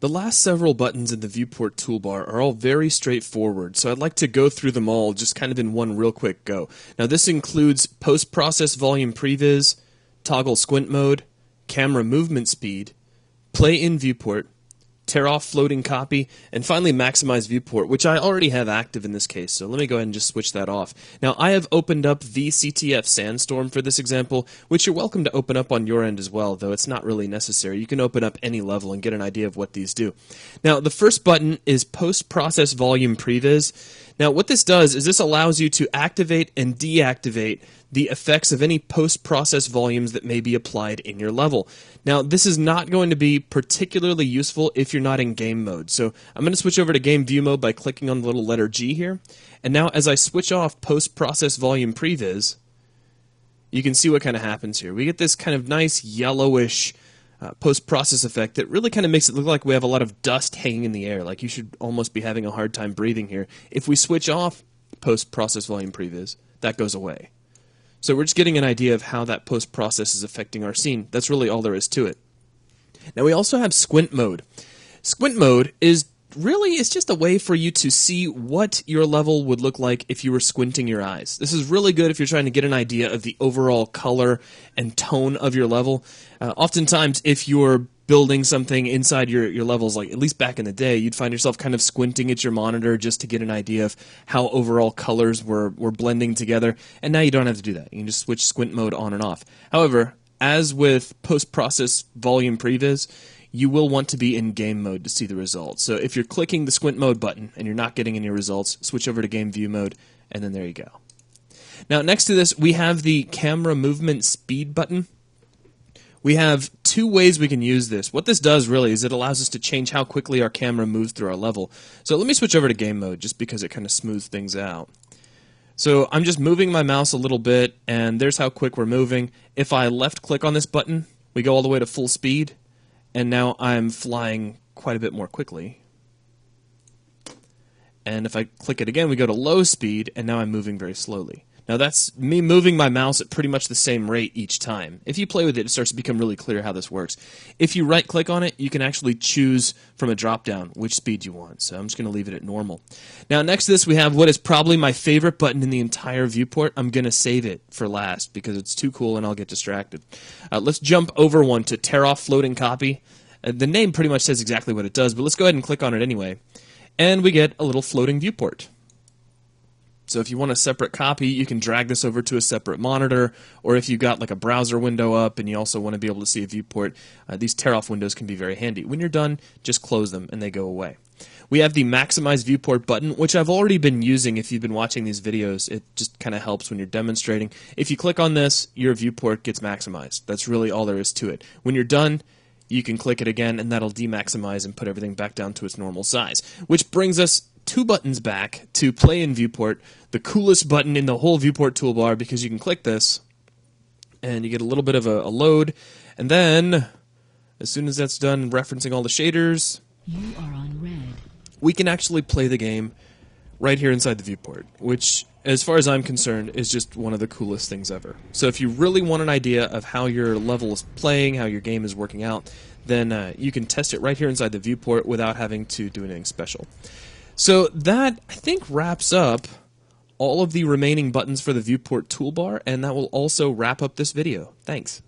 The last several buttons in the viewport toolbar are all very straightforward, so I'd like to go through them all just kind of in one real quick go. Now this includes post-process volume previs, toggle squint mode, camera movement speed, play in viewport, tear off floating copy, and finally maximize viewport, which I already have active in this case, so let me go ahead and just switch that off. Now I have opened up VCTF Sandstorm for this example, which you're welcome to open up on your end as well, though it's not really necessary. You can open up any level and get an idea of what these do. Now the first button is post-process volume previs. Now what this does is this allows you to activate and deactivate the effects of any post-process volumes that may be applied in your level. Now, this is not going to be particularly useful if you're not in game mode. So I'm going to switch over to game view mode by clicking on the little letter G here. And now as I switch off post-process volume previs, you can see what kind of happens here. We get this kind of nice yellowish post-process effect that really kind of makes it look like we have a lot of dust hanging in the air, like you should almost be having a hard time breathing here. If we switch off post-process volume previs, that goes away. So we're just getting an idea of how that post-process is affecting our scene. That's really all there is to it. Now we also have squint mode. Squint mode is just a way for you to see what your level would look like if you were squinting your eyes. This is really good if you're trying to get an idea of the overall color and tone of your level. Oftentimes, if you're building something inside your levels, like at least back in the day, you'd find yourself kind of squinting at your monitor just to get an idea of how overall colors were blending together, and now you don't have to do that. You can just switch squint mode on and off. However, as with post-process volume previs, you will want to be in game mode to see the results. So if you're clicking the squint mode button and you're not getting any results, switch over to game view mode, and then there you go. Now next to this, we have the camera movement speed button. We have two ways we can use this. What this does really is it allows us to change how quickly our camera moves through our level. So let me switch over to game mode just because it kind of smooths things out. So I'm just moving my mouse a little bit, and there's how quick we're moving. If I left click on this button, we go all the way to full speed, and now I'm flying quite a bit more quickly. And if I click it again, we go to low speed, and now I'm moving very slowly. Now that's me moving my mouse at pretty much the same rate each time. If you play with it, it starts to become really clear how this works. If you right-click on it, you can actually choose from a drop-down which speed you want. So I'm just going to leave it at normal. Now next to this, we have what is probably my favorite button in the entire viewport. I'm going to save it for last because it's too cool and I'll get distracted. Let's jump over one to tear off floating copy. The name pretty much says exactly what it does, but let's go ahead and click on it anyway. And we get a little floating viewport. So if you want a separate copy, you can drag this over to a separate monitor, or if you've got like a browser window up and you also want to be able to see a viewport, these tear-off windows can be very handy. When you're done, just close them and they go away. We have the Maximize Viewport button, which I've already been using if you've been watching these videos. It just kind of helps when you're demonstrating. If you click on this, your viewport gets maximized. That's really all there is to it. When you're done, you can click it again and that'll demaximize and put everything back down to its normal size. Which brings us two buttons back to play in viewport, the coolest button in the whole viewport toolbar because you can click this and you get a little bit of a load, and then as soon as that's done referencing all the shaders, you are on red. We can actually play the game right here inside the viewport, which as far as I'm concerned is just one of the coolest things ever. So if you really want an idea of how your level is playing, how your game is working out, then you can test it right here inside the viewport without having to do anything special. So that, I think, wraps up all of the remaining buttons for the viewport toolbar, and that will also wrap up this video. Thanks.